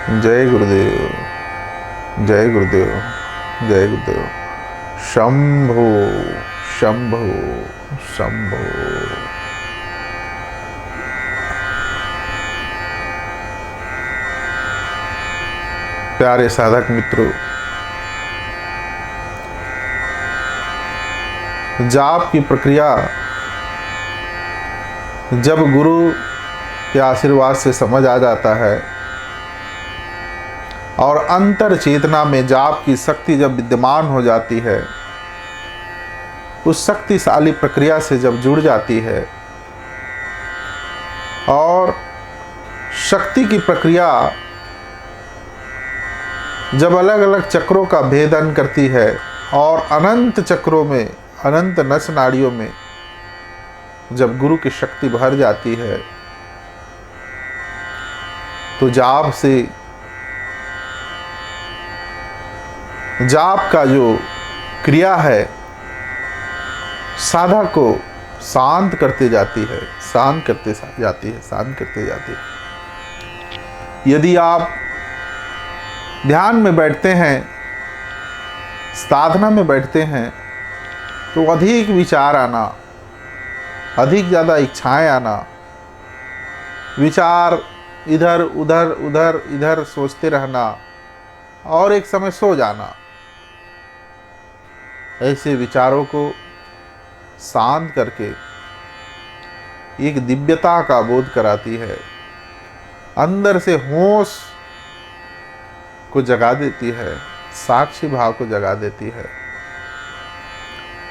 जय गुरुदेव, जय गुरुदेव, जय गुरुदेव। शंभो शंभो शंभो। प्यारे साधक मित्रों, जाप की प्रक्रिया जब गुरु के आशीर्वाद से समझ आ जाता है और अंतर चेतना में जाप की शक्ति जब विद्यमान हो जाती है, उस शक्तिशाली प्रक्रिया से जब जुड़ जाती है और शक्ति की प्रक्रिया जब अलग अलग चक्रों का भेदन करती है और अनंत चक्रों में, अनंत नस नाड़ियों में जब गुरु की शक्ति भर जाती है, तो जाप का जो क्रिया है साधक को शांत करते जाती है, शांत करते जाती है, शांत करते जाती है। यदि आप ध्यान में बैठते हैं, साधना में बैठते हैं, तो अधिक विचार आना, अधिक ज़्यादा इच्छाएं आना, विचार इधर उधर उधर इधर सोचते रहना और एक समय सो जाना, ऐसे विचारों को शांत करके एक दिव्यता का बोध कराती है, अंदर से होश को जगा देती है, साक्षी भाव को जगा देती है।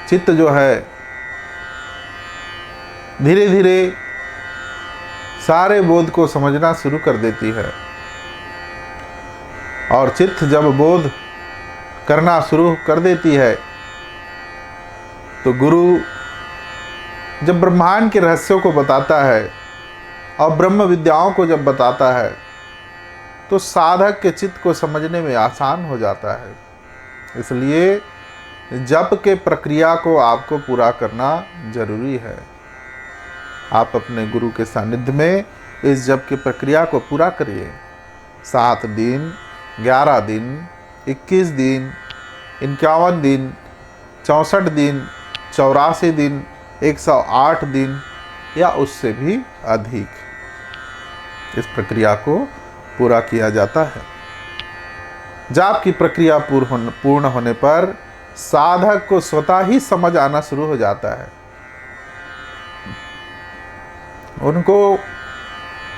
चित्त जो है धीरे धीरे सारे बोध को समझना शुरू कर देती है, और चित्त जब बोध करना शुरू कर देती है तो गुरु जब ब्रह्मांड के रहस्यों को बताता है और ब्रह्म विद्याओं को जब बताता है, तो साधक के चित्त को समझने में आसान हो जाता है। इसलिए जप के प्रक्रिया को आपको पूरा करना जरूरी है। आप अपने गुरु के सानिध्य में इस जप की प्रक्रिया को पूरा करिए। 7 दिन, 11 दिन, 21 दिन, 51 दिन, 64 दिन, 84 दिन, 108 दिन या उससे भी अधिक इस प्रक्रिया को पूरा किया जाता है। जाप की प्रक्रिया पूर्ण होने पर साधक को स्वतः ही समझ आना शुरू हो जाता है। उनको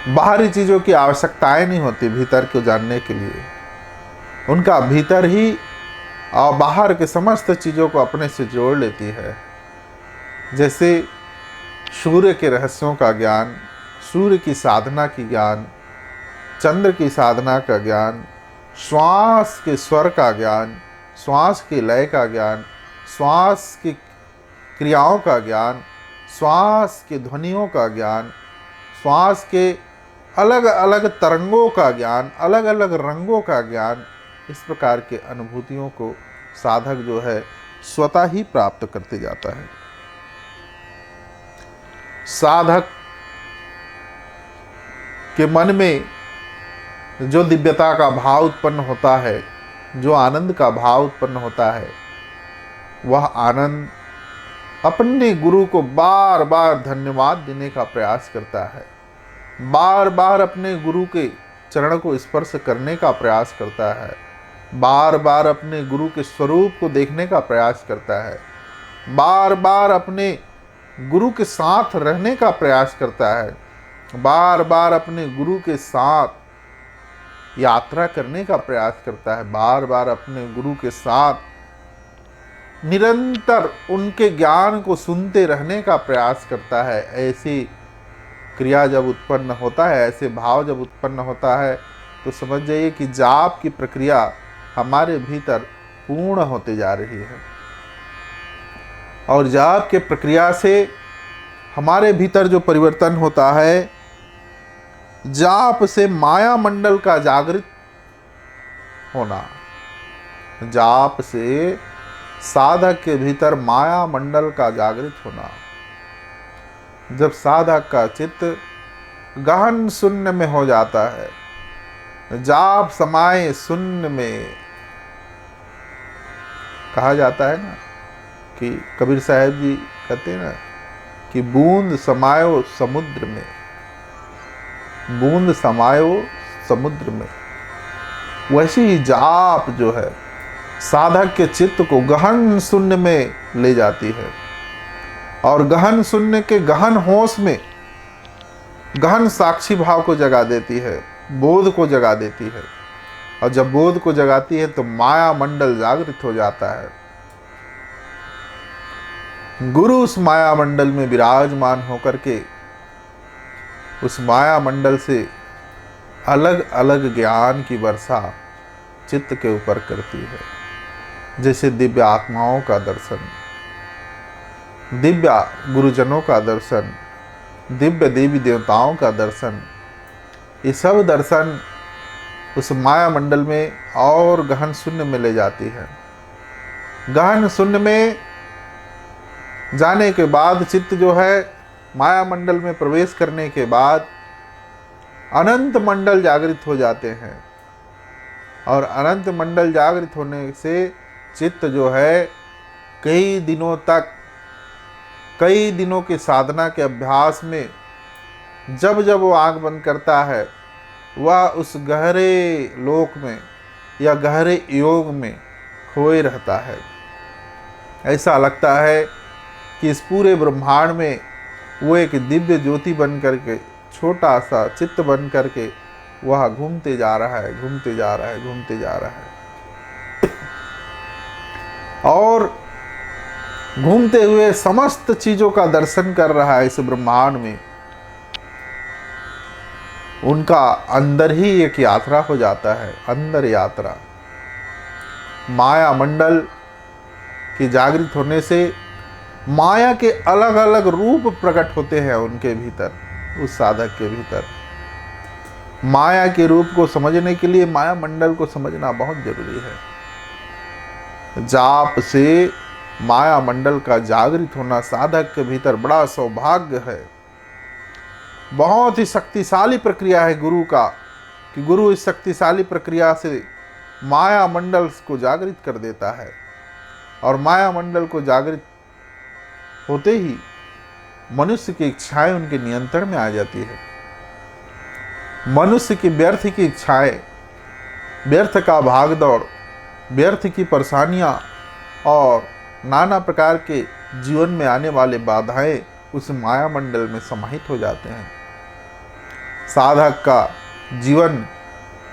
बाहरी चीज़ों की आवश्यकताएं नहीं होती भीतर को जानने के लिए। उनका भीतर ही और बाहर के समस्त चीज़ों को अपने से जोड़ लेती है। जैसे सूर्य के रहस्यों का ज्ञान, सूर्य की साधना की ज्ञान, चंद्र की साधना का ज्ञान, श्वास के स्वर का ज्ञान, श्वास के लय का ज्ञान, श्वास की क्रियाओं का ज्ञान, श्वास के ध्वनियों का ज्ञान, श्वास के अलग अलग तरंगों का ज्ञान, अलग अलग रंगों का ज्ञान, इस प्रकार के अनुभूतियों को साधक जो है स्वतः ही प्राप्त करते जाता है। साधक के मन में जो दिव्यता का भाव उत्पन्न होता है, जो आनंद का भाव उत्पन्न होता है, वह आनंद अपने गुरु को बार बार धन्यवाद देने का प्रयास करता है, बार बार अपने गुरु के चरण को स्पर्श करने का प्रयास करता है, बार बार अपने गुरु के स्वरूप को देखने का प्रयास करता है, बार बार अपने गुरु के साथ रहने का प्रयास करता है, बार बार अपने गुरु के साथ यात्रा करने का प्रयास करता है, बार बार अपने गुरु के साथ निरंतर उनके ज्ञान को सुनते रहने का प्रयास करता है। ऐसी क्रिया जब उत्पन्न होता है, ऐसे भाव जब उत्पन्न होता है, तो समझ जाइए कि जाप की प्रक्रिया हमारे भीतर पूर्ण होते जा रही है। और जाप के प्रक्रिया से हमारे भीतर जो परिवर्तन होता है, जाप से माया मंडल का जागृत होना, जाप से साधक के भीतर माया मंडल का जागृत होना। जब साधक का चित्त गहन शून्य में हो जाता है, जाप समाये शून्य में। कहा जाता है ना कि कबीर साहब जी कहते हैं ना कि बूंद समायो समुद्र में, बूंद समायो समुद्र में। वैसे ही जाप जो है साधक के चित्त को गहन शून्य में ले जाती है, और गहन शून्य के गहन होश में गहन साक्षी भाव को जगा देती है, बोध को जगा देती है। और जब बोध को जगाती है तो माया मंडल जागृत हो जाता है। गुरु उस माया मंडल में विराजमान होकर के उस माया मंडल से अलग अलग ज्ञान की वर्षा चित्त के ऊपर करती है, जैसे दिव्य आत्माओं का दर्शन, दिव्य गुरुजनों का दर्शन, दिव्य देवी देवताओं का दर्शन। ये सब दर्शन उस माया मंडल में और गहन शून्य में ले जाती है। गहन शून्य में जाने के बाद चित्त जो है माया मंडल में प्रवेश करने के बाद अनंत मंडल जागृत हो जाते हैं, और अनंत मंडल जागृत होने से चित्त जो है कई दिनों तक, कई दिनों की साधना के अभ्यास में जब जब वो आंख बंद करता है वह उस गहरे लोक में या गहरे योग में खोए रहता है। ऐसा लगता है कि इस पूरे ब्रह्मांड में वो एक दिव्य ज्योति बन करके, छोटा सा चित्त बन करके वह घूमते जा रहा है, घूमते जा रहा है, घूमते जा रहा है, और घूमते हुए समस्त चीजों का दर्शन कर रहा है इस ब्रह्मांड में। उनका अंदर ही एक यात्रा हो जाता है, अंदर यात्रा। माया मंडल की जागृत होने से माया के अलग अलग रूप प्रकट होते हैं उनके भीतर, उस साधक के भीतर। माया के रूप को समझने के लिए माया मंडल को समझना बहुत जरूरी है। जाप से माया मंडल का जागृत होना साधक के भीतर बड़ा सौभाग्य है। बहुत ही शक्तिशाली प्रक्रिया है गुरु का, कि गुरु इस शक्तिशाली प्रक्रिया से माया मंडल को जागृत कर देता है, और माया मंडल को जागृत होते ही मनुष्य की इच्छाएं उनके नियंत्रण में आ जाती है। मनुष्य की व्यर्थ की इच्छाएं, व्यर्थ का भागदौड़, व्यर्थ की परेशानियां और नाना प्रकार के जीवन में आने वाले बाधाएं उस माया मंडल में समाहित हो जाते हैं। साधक का जीवन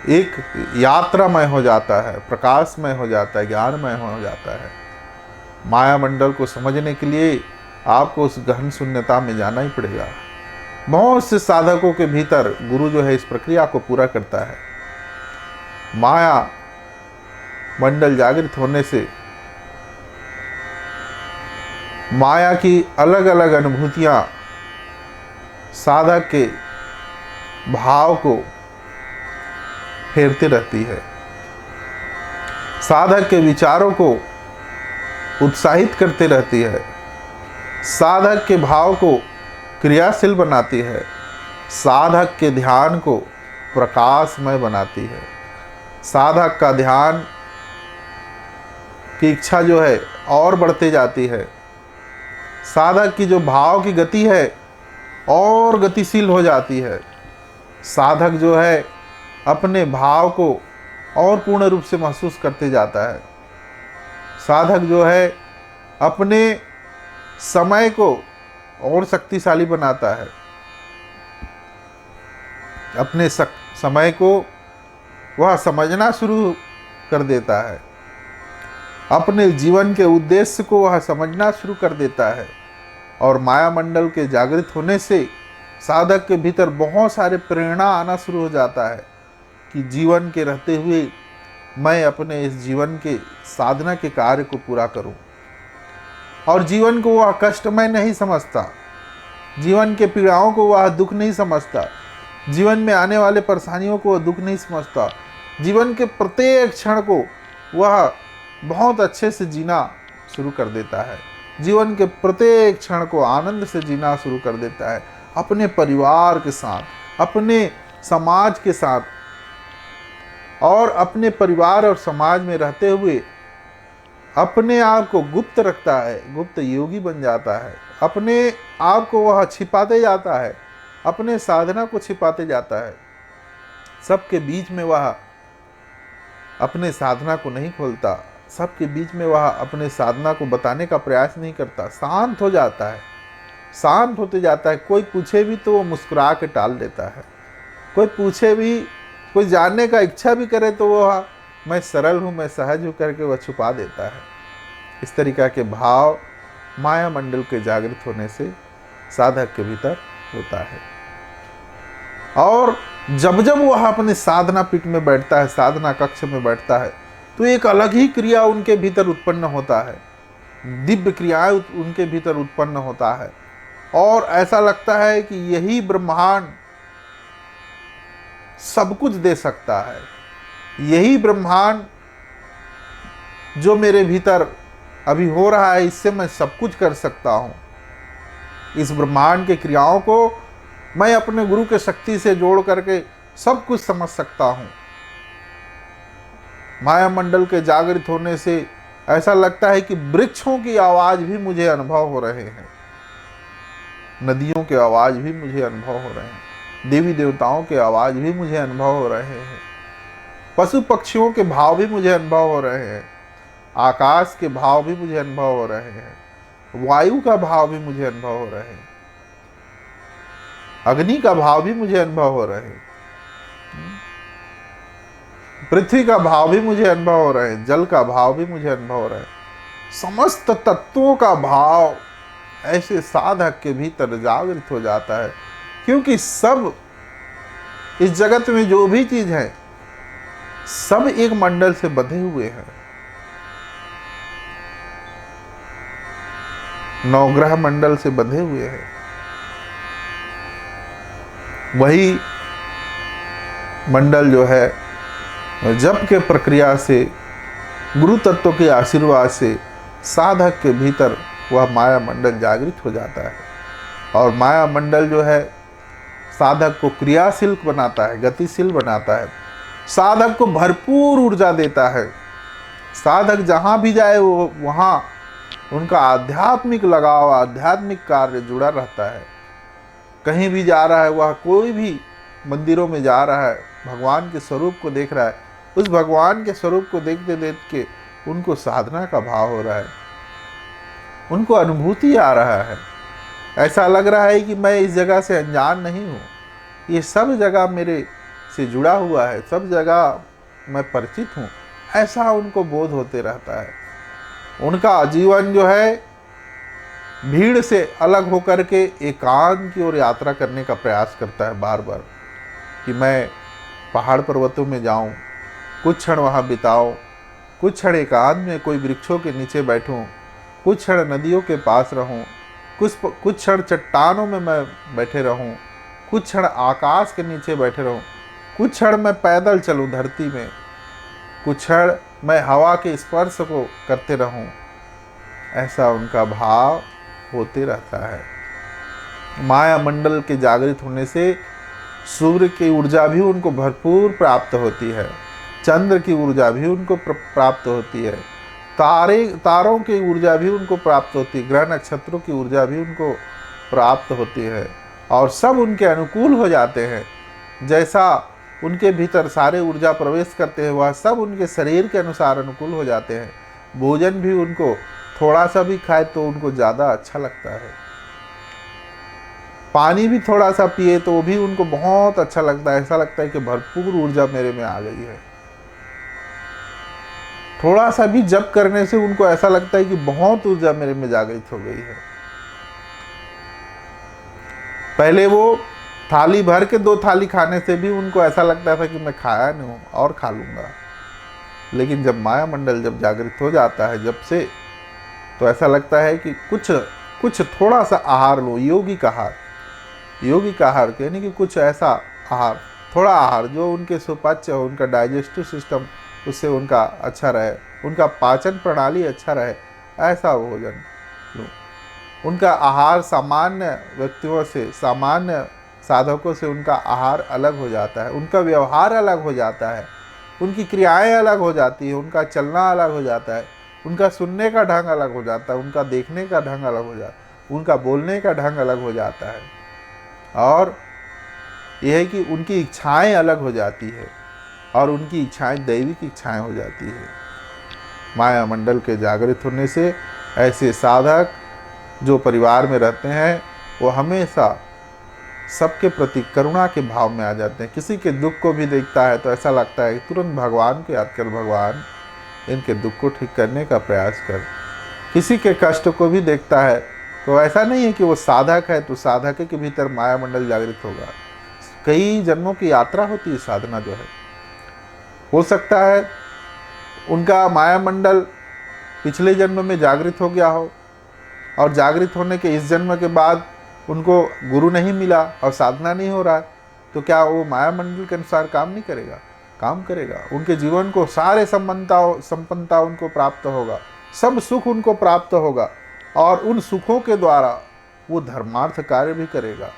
एक यात्रामय हो जाता है, प्रकाशमय हो जाता है, ज्ञानमय हो जाता है। माया मंडल को समझने के लिए आपको उस गहन शून्यता में जाना ही पड़ेगा। बहुत से साधकों के भीतर गुरु जो है इस प्रक्रिया को पूरा करता है। माया मंडल जागृत होने से माया की अलग अलग अनुभूतियां साधक के भाव को फेरते रहती है, साधक के विचारों को उत्साहित करते रहती है, साधक के भाव को क्रियाशील बनाती है, साधक के ध्यान को प्रकाशमय बनाती है। साधक का ध्यान की इच्छा जो है और बढ़ते जाती है। साधक की जो भाव की गति है और गतिशील हो जाती है। साधक जो है अपने भाव को और पूर्ण रूप से महसूस करते जाता है। साधक जो है अपने समय को और शक्तिशाली बनाता है, अपने समय को वह समझना शुरू कर देता है, अपने जीवन के उद्देश्य को वह समझना शुरू कर देता है। और माया मंडल के जागृत होने से साधक के भीतर बहुत सारे प्रेरणा आना शुरू हो जाता है कि जीवन के रहते हुए मैं अपने इस जीवन के साधना के कार्य को पूरा करूं। और जीवन को वह कष्टमय नहीं समझता, जीवन के पीड़ाओं को वह दुख नहीं समझता, जीवन में आने वाले परेशानियों को वह दुख नहीं समझता। जीवन के प्रत्येक क्षण को वह बहुत अच्छे से जीना शुरू कर देता है। जीवन के प्रत्येक क्षण को आनंद से जीना शुरू कर देता है, अपने परिवार के साथ, अपने समाज के साथ और अपने परिवार और समाज में रहते हुए अपने आप को गुप्त रखता है, गुप्त योगी बन जाता है, अपने आप को वह छिपाते जाता है, अपने साधना को छिपाते जाता है, सबके बीच में वह अपने साधना को नहीं खोलता, सबके बीच में वह अपने साधना को बताने का प्रयास नहीं करता, शांत हो जाता है, शांत होते जाता है। कोई पूछे भी तो वो मुस्कुरा के टाल देता है, कोई पूछे भी, कोई जानने का इच्छा भी करे तो वह मैं सरल हूँ, मैं सहज हूँ करके वह छुपा देता है। इस तरीका के भाव माया मंडल के जागृत होने से साधक के भीतर होता है। और जब जब वह अपने साधना पीठ में बैठता है, साधना कक्ष में बैठता है, तो एक अलग ही क्रिया उनके भीतर उत्पन्न होता है, दिव्य क्रियाएं उनके भीतर उत्पन्न होता है। और ऐसा लगता है कि यही ब्रह्मांड सब कुछ दे सकता है, यही ब्रह्मांड जो मेरे भीतर अभी हो रहा है, इससे मैं सब कुछ कर सकता हूँ। इस ब्रह्मांड के क्रियाओं को मैं अपने गुरु के शक्ति से जोड़ करके सब कुछ समझ सकता हूँ। माया मंडल के जागृत होने से ऐसा लगता है कि वृक्षों की आवाज भी मुझे अनुभव हो रहे हैं, नदियों के आवाज भी मुझे अनुभव हो रहे हैं, देवी देवताओं के आवाज भी मुझे अनुभव हो रहे हैं, पशु पक्षियों के भाव भी मुझे अनुभव हो रहे हैं, आकाश के भाव भी मुझे अनुभव हो रहे हैं, वायु का भाव भी मुझे अनुभव हो रहे हैं, अग्नि का भाव भी मुझे अनुभव हो रहे हैं, पृथ्वी का भाव भी मुझे अनुभव हो रहे हैं, जल का भाव भी मुझे अनुभव हो रहे हैं। समस्त तत्वों का भाव ऐसे साधक के भीतर जागृत हो जाता है, क्योंकि सब इस जगत में जो भी चीज है सब एक मंडल से बंधे हुए हैं। नवग्रह मंडल से बंधे हुए हैं। वही मंडल जो है जप के प्रक्रिया से, गुरु तत्व के आशीर्वाद से साधक के भीतर वह माया मंडल जागृत हो जाता है। और माया मंडल जो है साधक को क्रियाशील बनाता है, गतिशील बनाता है, साधक को भरपूर ऊर्जा देता है। साधक जहाँ भी जाए वो वहाँ उनका आध्यात्मिक लगाव, आध्यात्मिक कार्य जुड़ा रहता है। कहीं भी जा रहा है, वह कोई भी मंदिरों में जा रहा है, भगवान के स्वरूप को देख रहा है, उस भगवान के स्वरूप को देखते देखते उनको साधना का भाव हो रहा है, उनको अनुभूति आ रहा है। ऐसा लग रहा है कि मैं इस जगह से अनजान नहीं हूँ, ये सब जगह मेरे से जुड़ा हुआ है, सब जगह मैं परिचित हूँ, ऐसा उनको बोध होते रहता है। उनका जीवन जो है भीड़ से अलग होकर के एकांत की ओर यात्रा करने का प्रयास करता है बार बार, कि मैं पहाड़ पर्वतों में जाऊं, कुछ क्षण वहाँ बिताऊं, कुछ क्षण एकांत में कोई वृक्षों के नीचे बैठूं, कुछ क्षण नदियों के पास रहूं, कुछ क्षण चट्टानों में मैं बैठे रहूं, कुछ क्षण आकाश के नीचे बैठे रहूं, कुछ क्षण मैं पैदल चलूं धरती में, कुछ क्षण मैं हवा के स्पर्श को करते रहूं। ऐसा उनका भाव होते रहता है। माया मंडल के जागृत होने से सूर्य की ऊर्जा भी उनको भरपूर प्राप्त होती है, चंद्र की ऊर्जा भी उनको प्राप्त होती है, तारों की ऊर्जा भी उनको प्राप्त होती है, ग्रह नक्षत्रों की ऊर्जा भी उनको प्राप्त होती है, और सब उनके अनुकूल हो जाते हैं। जैसा उनके भीतर सारे ऊर्जा प्रवेश करते हैं, वह सब उनके शरीर के अनुसार अनुकूल हो जाते हैं। भोजन भी उनको थोड़ा सा भी खाए तो उनको ज़्यादा अच्छा लगता है, पानी भी थोड़ा सा पिए तो भी उनको बहुत अच्छा लगता है। ऐसा लगता है कि भरपूर ऊर्जा मेरे में आ गई है। थोड़ा सा भी जप करने से उनको ऐसा लगता है कि बहुत ऊर्जा मेरे में जागृत हो गई है। पहले वो थाली भर के 2 थाली खाने से भी उनको ऐसा लगता था कि मैं खाया नहीं हूँ और खा लूँगा, लेकिन जब माया मंडल जब जागृत हो जाता है जब से, तो ऐसा लगता है कि कुछ थोड़ा सा आहार लो, यौगिक आहार यानी कि कुछ ऐसा आहार, थोड़ा आहार जो उनके सुपाच्य हो, उनका डाइजेस्टिव सिस्टम उससे उनका अच्छा रहे, उनका पाचन प्रणाली अच्छा रहे, ऐसा भोजन लो। उनका आहार सामान्य व्यक्तियों से, सामान्य साधकों से उनका आहार अलग हो जाता है, उनका व्यवहार अलग हो जाता है। उनकी क्रियाएं अलग हो जाती है, उनका चलना अलग हो जाता है, उनका सुनने का ढंग अलग हो जाता है, उनका देखने का ढंग अलग हो जाता है, उनका बोलने का ढंग अलग हो जाता है। और यह है कि उनकी इच्छाएं अलग हो जाती है और उनकी इच्छाएं दैविक इच्छाएं हो जाती है। माया मंडल के जागृत होने से ऐसे साधक जो परिवार में रहते हैं वो हमेशा सबके प्रति करुणा के भाव में आ जाते हैं। किसी के दुख को भी देखता है तो ऐसा लगता है तुरंत भगवान को याद कर, भगवान इनके दुख को ठीक करने का प्रयास कर। किसी के कष्ट को भी देखता है तो ऐसा नहीं है कि वो साधक है तो साधक के भीतर माया मंडल जागृत होगा। कई जन्मों की यात्रा होती है साधना जो है। हो सकता है उनका माया मंडल पिछले जन्म में जागृत हो गया हो और जागृत होने के इस जन्म के बाद उनको गुरु नहीं मिला और साधना नहीं हो रहा है, तो क्या वो माया मंडल के अनुसार काम नहीं करेगा? काम करेगा। उनके जीवन को सारे संपन्नता उनको प्राप्त होगा, सब सुख उनको प्राप्त होगा और उन सुखों के द्वारा वो धर्मार्थ कार्य भी करेगा।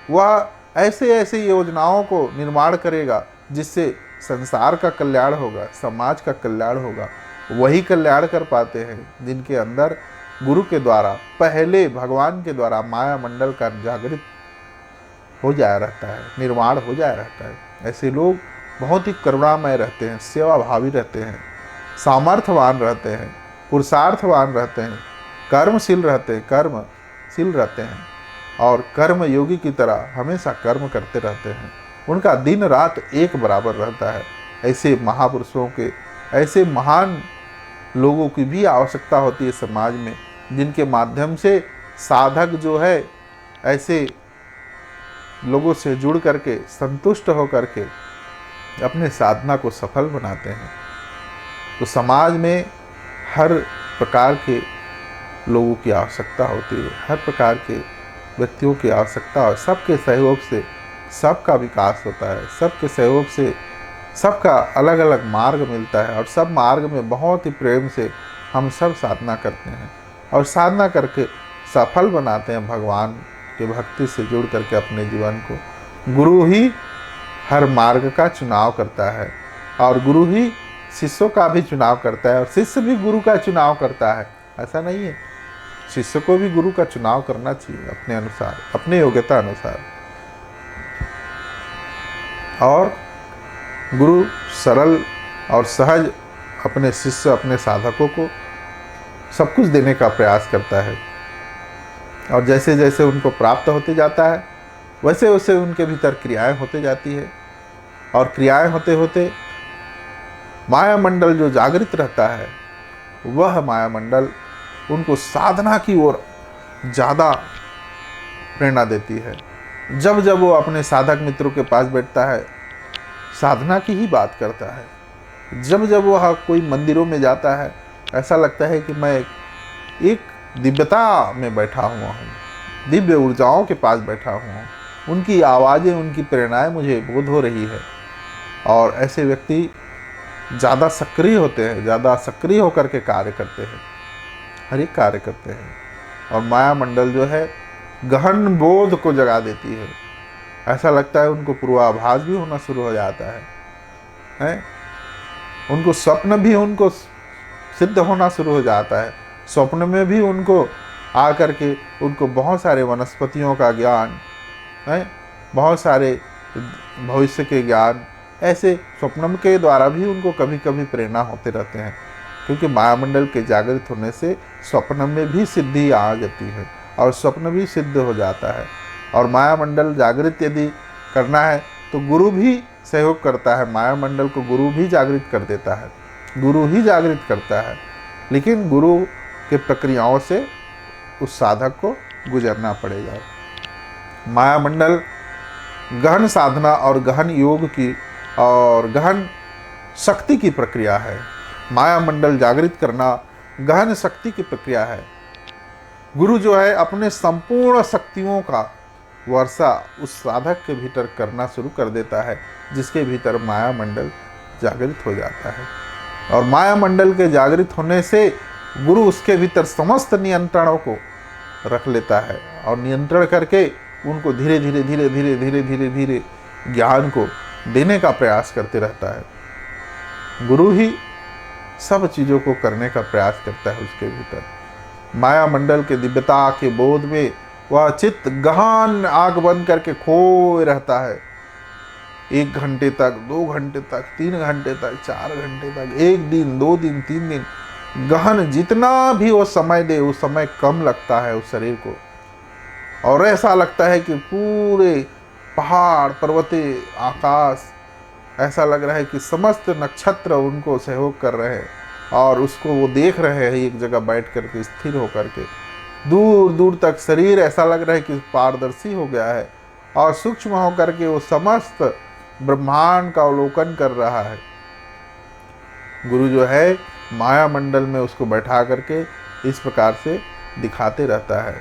वह ऐसे ऐसे योजनाओं को निर्माण करेगा जिससे संसार का कल्याण होगा, समाज का कल्याण होगा। वही कल्याण कर पाते हैं जिनके अंदर गुरु के द्वारा, पहले भगवान के द्वारा माया मंडल का जागृत हो जाया रहता है, निर्माण हो जाया रहता है। ऐसे लोग बहुत ही करुणामय रहते हैं, सेवाभावी रहते हैं, सामर्थ्यवान रहते हैं, पुरुषार्थवान रहते हैं, कर्मशील रहते हैं और कर्म योगी की तरह हमेशा कर्म करते रहते हैं। उनका दिन रात एक बराबर रहता है। ऐसे महापुरुषों के, ऐसे महान लोगों की भी आवश्यकता होती है समाज में, जिनके माध्यम से साधक जो है ऐसे लोगों से जुड़ करके, संतुष्ट होकर के अपने साधना को सफल बनाते हैं। तो समाज में हर प्रकार के लोगों की आवश्यकता होती है, हर प्रकार के व्यक्तियों की आवश्यकता है। सबके सहयोग से सबका विकास होता है, सबके सहयोग से सबका अलग अलग मार्ग मिलता है और सब मार्ग में बहुत ही प्रेम से हम सब साधना करते हैं और साधना करके सफल बनाते हैं भगवान के भक्ति से जुड़ करके अपने जीवन को। गुरु ही हर मार्ग का चुनाव करता है और गुरु ही शिष्यों का भी चुनाव करता है और शिष्य भी गुरु का चुनाव करता है। ऐसा नहीं है, शिष्य को भी गुरु का चुनाव करना चाहिए अपने अनुसार, अपने योग्यता अनुसार। और गुरु सरल और सहज अपने शिष्य, अपने साधकों को सब कुछ देने का प्रयास करता है और जैसे जैसे उनको प्राप्त होते जाता है वैसे वैसे उनके भीतर क्रियाएं होते जाती है और क्रियाएं होते होते माया मंडल जो जागृत रहता है वह माया मंडल उनको साधना की ओर ज़्यादा प्रेरणा देती है। जब जब वो अपने साधक मित्रों के पास बैठता है साधना की ही बात करता है। जब जब वह कोई मंदिरों में जाता है ऐसा लगता है कि मैं एक दिव्यता में बैठा हुआ हूँ, दिव्य ऊर्जाओं के पास बैठा हुआ हूँ। उनकी आवाज़ें, उनकी प्रेरणाएं मुझे बोध हो रही है। और ऐसे व्यक्ति ज़्यादा सक्रिय होते हैं, ज़्यादा सक्रिय होकर के कार्य करते हैं, हर एक कार्य करते हैं। और माया मंडल जो है गहन बोध को जगा देती है। ऐसा लगता है उनको पूर्वाभास भी होना शुरू हो जाता है? उनको स्वप्न भी उनको सिद्ध होना शुरू हो जाता है। स्वप्न में भी उनको आकर के उनको बहुत सारे वनस्पतियों का ज्ञान है, बहुत सारे भविष्य के ज्ञान, ऐसे स्वप्न के द्वारा भी उनको कभी कभी प्रेरणा होते रहते हैं। क्योंकि मायामंडल के जागृत होने से स्वप्न में भी सिद्धि आ जाती है और स्वप्न भी सिद्ध हो जाता है। और मायामंडल जागृत यदि करना है तो गुरु भी सहयोग करता है। मायामंडल को गुरु भी जागृत कर देता है, गुरु ही जागृत करता है। लेकिन गुरु के प्रक्रियाओं से उस साधक को गुजरना पड़ेगा। मायामंडल गहन साधना और गहन योग की और गहन शक्ति की प्रक्रिया है। मायामंडल जागृत करना गहन शक्ति की प्रक्रिया है। गुरु जो है अपने संपूर्ण शक्तियों का वर्षा उस साधक के भीतर करना शुरू कर देता है, जिसके भीतर मायामंडल जागृत हो जाता है। और मायामंडल के जागृत होने से गुरु उसके भीतर समस्त नियंत्रणों को रख लेता है और नियंत्रण करके उनको धीरे धीरे धीरे धीरे धीरे धीरे धीरे ज्ञान को देने का प्रयास करते रहता है। गुरु ही सब चीज़ों को करने का प्रयास करता है उसके भीतर। माया मंडल के दिव्यता के बोध में वह चित्त गहन आंख बंद करके खोए रहता है। 1 घंटे तक, 2 घंटे तक, 3 घंटे तक, 4 घंटे तक, 1 दिन, 2 दिन, 3 दिन, गहन जितना भी वो समय दे उस समय कम लगता है उस शरीर को। और ऐसा लगता है कि पूरे पहाड़, पर्वते, आकाश, ऐसा लग रहा है कि समस्त नक्षत्र उनको सहयोग कर रहे हैं और उसको वो देख रहे हैं एक जगह बैठ करके, स्थिर होकर के। दूर दूर तक शरीर ऐसा लग रहा है कि पारदर्शी हो गया है और सूक्ष्म होकर के वो समस्त ब्रह्मांड का अवलोकन कर रहा है। गुरु जो है माया मंडल में उसको बैठा करके इस प्रकार से दिखाते रहता है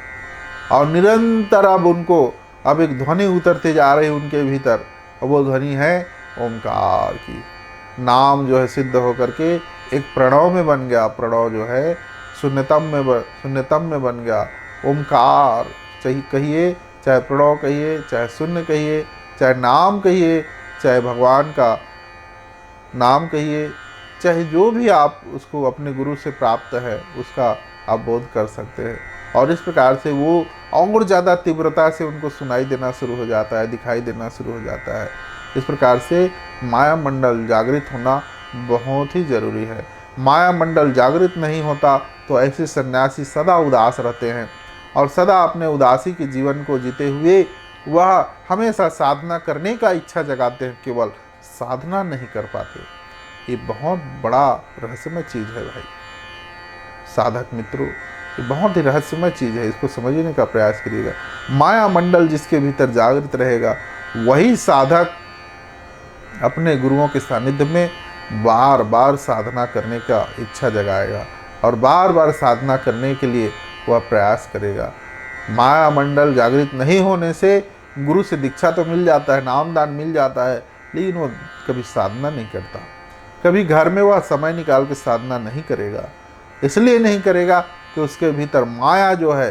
और निरंतर अब एक ध्वनि उतरते जा रही है उनके भीतर, और वो ध्वनि है ओमकार की। नाम जो है सिद्ध होकर के एक प्रणव में बन गया। प्रणव जो है शून्यतम में बन गया। ओमकार चाहे कहिए, चाहे प्रणव कहिए, चाहे शून्य कहिए, चाहे नाम कहिए, चाहे भगवान का नाम कहिए, चाहे जो भी आप उसको अपने गुरु से प्राप्त है उसका आप बोध कर सकते हैं। और इस प्रकार से वो और ज़्यादा तीव्रता से उनको सुनाई देना शुरू हो जाता है, दिखाई देना शुरू हो जाता है। इस प्रकार से माया मंडल जागृत होना बहुत ही जरूरी है। माया मंडल जागृत नहीं होता तो ऐसे सन्यासी सदा उदास रहते हैं और सदा अपने उदासी के जीवन को जीते हुए वह हमेशा साधना करने का इच्छा जगाते हैं, केवल साधना नहीं कर पाते। ये बहुत बड़ा रहस्यमय चीज़ है भाई साधक मित्रों, ये बहुत ही रहस्यमय चीज़ है, इसको समझने का प्रयास करिएगा। माया मंडल जिसके भीतर जागृत रहेगा वही साधक अपने गुरुओं के सानिध्य में बार बार साधना करने का इच्छा जगाएगा और बार बार साधना करने के लिए वह प्रयास करेगा। माया मंडल जागृत नहीं होने से गुरु से दीक्षा तो मिल जाता है, नामदान मिल जाता है, लेकिन वो कभी साधना नहीं करता। कभी घर में वह समय निकाल के साधना नहीं करेगा। इसलिए नहीं करेगा कि उसके भीतर माया जो है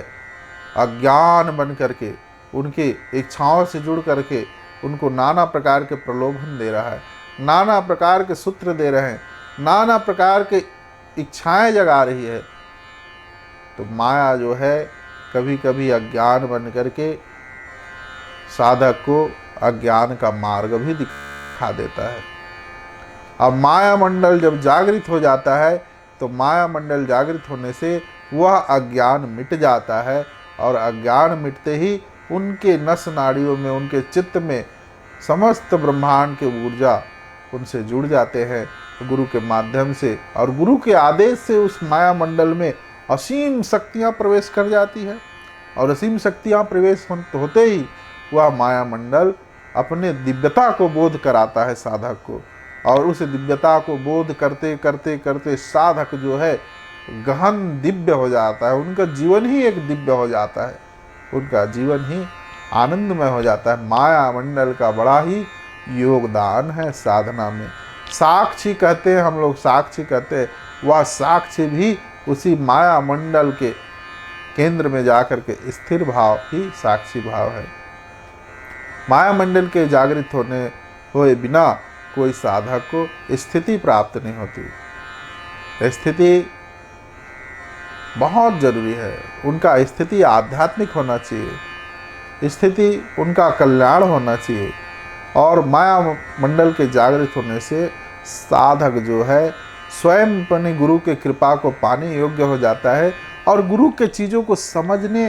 अज्ञान बन करके उनकी इच्छाओं से जुड़ करके उनको नाना प्रकार के प्रलोभन दे रहा है, नाना प्रकार के सूत्र दे रहे हैं, नाना प्रकार के इच्छाएं जगा रही है। तो माया जो है कभी कभी अज्ञान बन करके साधक को अज्ञान का मार्ग भी दिखा देता है। अब माया मंडल जब जागृत हो जाता है तो माया मंडल जागृत होने से वह अज्ञान मिट जाता है और अज्ञान मिटते ही उनके नस नाड़ियों में, उनके चित्त में समस्त ब्रह्मांड के ऊर्जा उनसे जुड़ जाते हैं गुरु के माध्यम से, और गुरु के आदेश से उस माया मंडल में असीम शक्तियाँ प्रवेश कर जाती है। और असीम शक्तियाँ प्रवेश होते ही वह माया मंडल अपने दिव्यता को बोध कराता है साधक को, और उस दिव्यता को बोध करते करते करते साधक जो है गहन दिव्य हो जाता है। उनका जीवन ही एक दिव्य हो जाता है, उनका जीवन ही आनंदमय हो जाता है। माया मंडल का बड़ा ही योगदान है साधना में। साक्षी कहते हैं हम लोग, साक्षी कहते हैं, वह साक्षी भी उसी माया मंडल के केंद्र में जाकर के स्थिर भाव ही साक्षी भाव है। माया मंडल के जागृत हुए बिना कोई साधक को स्थिति प्राप्त नहीं होती। स्थिति बहुत जरूरी है, उनका स्थिति आध्यात्मिक होना चाहिए, स्थिति उनका कल्याण होना चाहिए। और माया मंडल के जागृत होने से साधक जो है स्वयं अपने गुरु के कृपा को पाने योग्य हो जाता है और गुरु के चीज़ों को समझने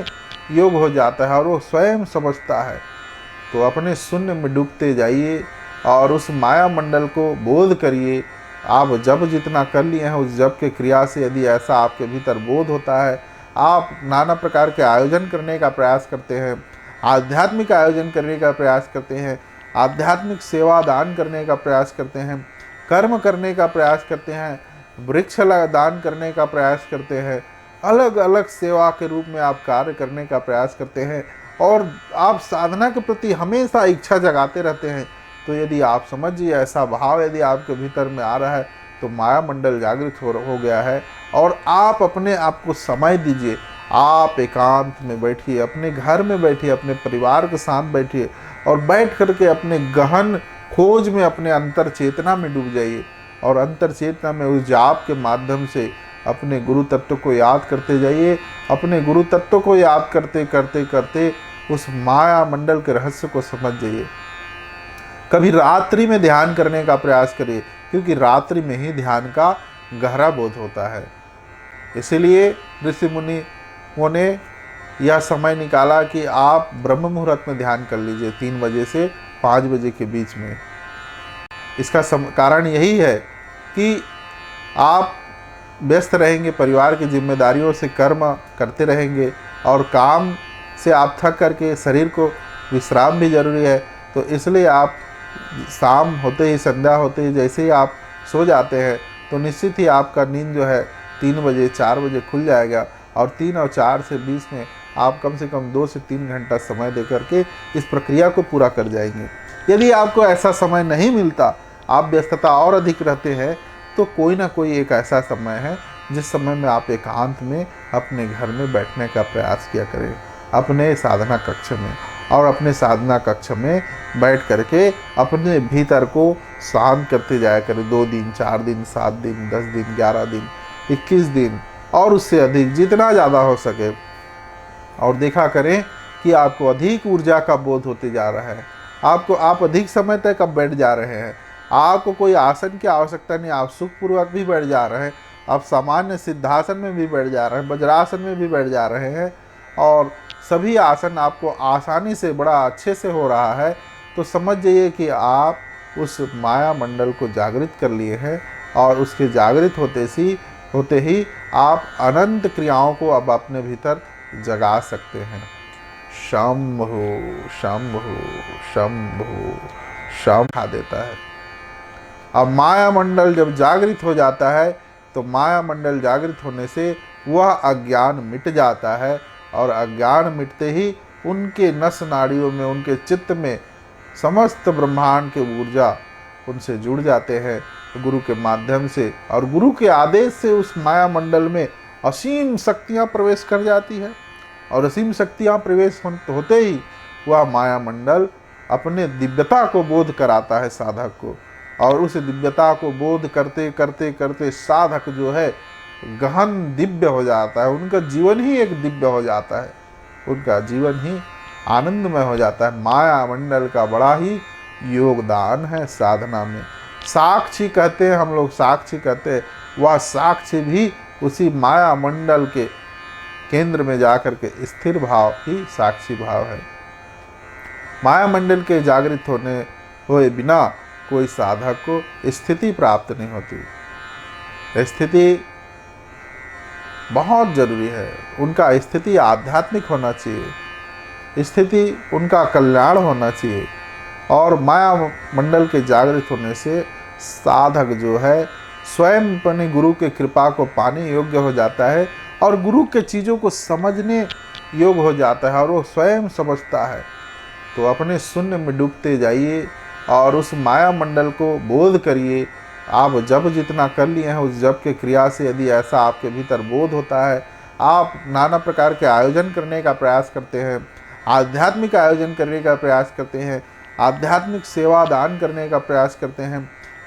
योग्य हो जाता है और वो स्वयं समझता है। तो अपने शून्य में डूबते जाइए और उस माया मंडल को बोध करिए। आप जब जितना कर लिए हैं उस जप के क्रिया से यदि ऐसा आपके भीतर बोध होता है, आप नाना प्रकार के आयोजन करने का प्रयास करते हैं, आध्यात्मिक आयोजन करने का प्रयास करते हैं, आध्यात्मिक सेवा दान करने का प्रयास करते हैं, कर्म करने का प्रयास करते हैं, वृक्ष दान करने का प्रयास करते हैं, अलग अलग सेवा के रूप में आप कार्य करने का प्रयास करते हैं और आप साधना के प्रति हमेशा इच्छा जगाते रहते हैं, तो यदि आप समझिए ऐसा भाव यदि आपके भीतर में आ रहा है तो माया मंडल जागृत हो गया है। और आप अपने आप को समय दीजिए, आप एकांत में बैठिए, अपने घर में बैठिए, अपने परिवार के साथ बैठिए और बैठ करके अपने गहन खोज में अपने अंतर चेतना में डूब जाइए और अंतर चेतना में उस जाप के माध्यम से अपने गुरु तत्व को याद करते जाइए। अपने गुरु तत्व को याद करते करते करते उस माया मंडल के रहस्य को समझ जाइए। कभी रात्रि में ध्यान करने का प्रयास करिए, क्योंकि रात्रि में ही ध्यान का गहरा बोध होता है। इसीलिए ऋषि मुनियों ने यह समय निकाला कि आप ब्रह्म मुहूर्त में ध्यान कर लीजिए, 3 बजे से 5 बजे के बीच में। इसका कारण यही है कि आप व्यस्त रहेंगे, परिवार की जिम्मेदारियों से कर्म करते रहेंगे और काम से आप थक करके शरीर को विश्राम भी जरूरी है। तो इसलिए आप शाम होते ही, संध्या होते ही जैसे ही आप सो जाते हैं तो निश्चित ही आपका नींद जो है 3 बजे 4 बजे खुल जाएगा और 3 और 4 से 20 में आप कम से कम 2 से 3 घंटा समय दे करके इस प्रक्रिया को पूरा कर जाएंगे। यदि आपको ऐसा समय नहीं मिलता, आप व्यस्तता और अधिक रहते हैं, तो कोई ना कोई एक ऐसा समय है जिस समय में आप एकांत में अपने घर में बैठने का प्रयास किया करें, अपने साधना कक्ष में। और अपने साधना कक्ष में बैठ करके अपने भीतर को शांत करते जाया करें। 2 दिन, 4 दिन, 7 दिन, 10 दिन, 11 दिन, 21 दिन और उससे अधिक, जितना ज़्यादा हो सके। और देखा करें कि आपको अधिक ऊर्जा का बोध होते जा रहा है। आप अधिक समय तक अब बैठ जा रहे हैं। आपको कोई आसन की आवश्यकता नहीं, आप सुखपूर्वक भी बैठ जा रहे हैं। आप सामान्य सिद्धासन में भी बैठ जा रहे हैं, वज्रासन में भी बैठ जा रहे हैं और सभी आसन आपको आसानी से, बड़ा अच्छे से हो रहा है। तो समझ जाइए कि आप उस माया मंडल को जागृत कर लिए हैं और उसके जागृत होते ही आप अनंत क्रियाओं को अब अपने भीतर जगा सकते हैं। शंभु शंभु शंभु शंभु खा देता है। अब माया मंडल जब जागृत हो जाता है तो माया मंडल जागृत होने से वह अज्ञान मिट जाता है और अज्ञान मिटते ही उनके नस नाड़ियों में, उनके चित्त में समस्त ब्रह्मांड के ऊर्जा उनसे जुड़ जाते हैं गुरु के माध्यम से। और गुरु के आदेश से उस माया मंडल में असीम शक्तियाँ प्रवेश कर जाती है और असीम शक्तियाँ प्रवेश होते ही वह माया मंडल अपने दिव्यता को बोध कराता है साधक को। और उस दिव्यता को बोध करते करते करते साधक जो है गहन दिव्य हो जाता है। उनका जीवन ही एक दिव्य हो जाता है, उनका जीवन ही आनंदमय हो जाता है। माया मंडल का बड़ा ही योगदान है साधना में। साक्षी कहते हैं हम लोग, साक्षी कहते हैं, वह साक्षी भी उसी माया मंडल के केंद्र में जाकर के स्थिर भाव ही साक्षी भाव है। माया मंडल के जागृत हुए बिना कोई साधक को स्थिति प्राप्त नहीं होती। स्थिति बहुत जरूरी है, उनका स्थिति आध्यात्मिक होना चाहिए, स्थिति उनका कल्याण होना चाहिए। और माया मंडल के जागृत होने से साधक जो है स्वयं अपने गुरु के कृपा को पाने योग्य हो जाता है और गुरु के चीज़ों को समझने योग्य हो जाता है और वो स्वयं समझता है। तो अपने शून्य में डूबते जाइए और उस माया मंडल को बोध करिए। आप जप जितना कर लिए हैं उस जप के क्रिया से यदि ऐसा आपके भीतर बोध होता है, आप नाना प्रकार के आयोजन करने का प्रयास करते हैं, आध्यात्मिक आयोजन करने का प्रयास करते हैं, आध्यात्मिक सेवा दान करने का प्रयास करते हैं,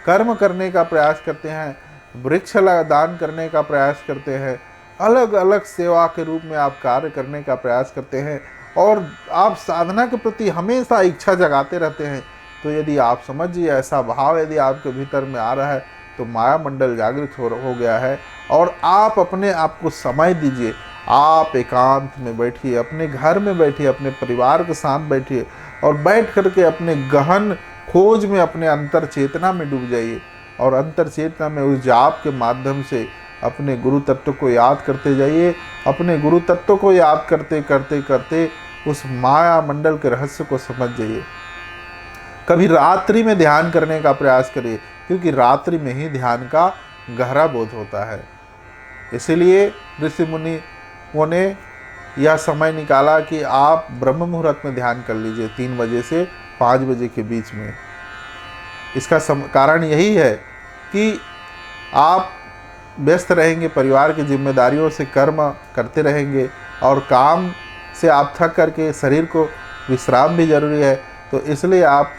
कर्म करने का प्रयास करते हैं, वृक्ष दान करने का प्रयास करते हैं, अलग अलग सेवा के रूप में आप कार्य करने का प्रयास करते हैं और आप साधना के प्रति हमेशा इच्छा जगाते रहते हैं। तो यदि आप समझिए ऐसा भाव यदि आपके भीतर में आ रहा है तो माया मंडल जागृत हो गया है। और आप अपने आप को समय दीजिए, आप एकांत में बैठिए, अपने घर में बैठिए, अपने परिवार के साथ बैठिए और बैठ करके अपने गहन खोज में, अपने अंतर चेतना में डूब जाइए और अंतर चेतना में उस जाप के माध्यम से अपने गुरु तत्व को याद करते जाइए। अपने गुरु तत्व को याद करते करते करते उस माया मंडल के रहस्य को समझ जाइए। कभी रात्रि में ध्यान करने का प्रयास करिए, क्योंकि रात्रि में ही ध्यान का गहरा बोध होता है। इसीलिए ऋषि मुनियों ने यह समय निकाला कि आप ब्रह्म मुहूर्त में ध्यान कर लीजिए, 3 बजे से 5 बजे के बीच में। इसका कारण यही है कि आप व्यस्त रहेंगे, परिवार की जिम्मेदारियों से कर्म करते रहेंगे और काम से आप थक करके शरीर को विश्राम भी जरूरी है। तो इसलिए आप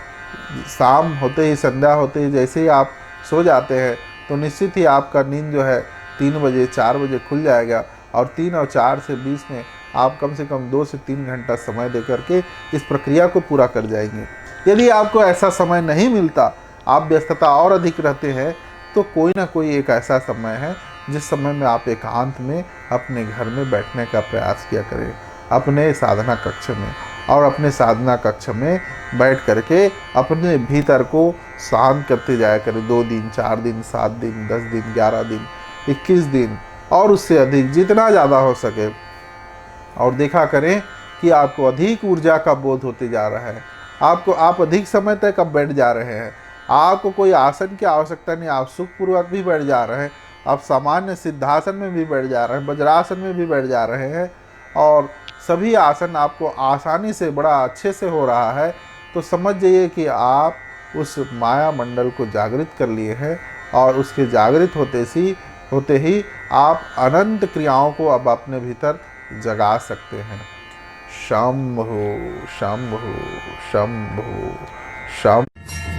शाम होते ही, संध्या होते ही जैसे ही आप सो जाते हैं तो निश्चित ही आपका नींद जो है 3 बजे 4 बजे खुल जाएगा और 3 और 4 से 20 में आप कम से कम 2 से 3 घंटा समय दे करके इस प्रक्रिया को पूरा कर जाएंगे। यदि आपको ऐसा समय नहीं मिलता, आप व्यस्तता और अधिक रहते हैं, तो कोई ना कोई एक ऐसा समय है जिस समय में आप एकांत में अपने घर में बैठने का प्रयास किया करें, अपने साधना कक्ष में। और अपने साधना कक्ष में बैठ करके अपने भीतर को शांत करते जाया करें। 2 दिन 4 दिन 7 दिन 10 दिन 11 दिन 21 दिन और उससे अधिक, जितना ज़्यादा हो सके। और देखा करें कि आपको अधिक ऊर्जा का बोध होते जा रहा है। आप अधिक समय तक अब बैठ जा रहे हैं। आपको कोई आसन की आवश्यकता नहीं, आप सुखपूर्वक भी बैठ जा रहे हैं। आप सामान्य सिद्धासन में भी बैठ जा रहे हैं, वज्रासन में भी बैठ जा रहे हैं और सभी आसन आपको आसानी से बड़ा अच्छे से हो रहा है। तो समझ जाइए कि आप उस माया मंडल को जागृत कर लिए हैं और उसके जागृत होते ही आप अनंत क्रियाओं को अब अपने भीतर जगा सकते हैं। शंभो शंभो शंभो शंभो।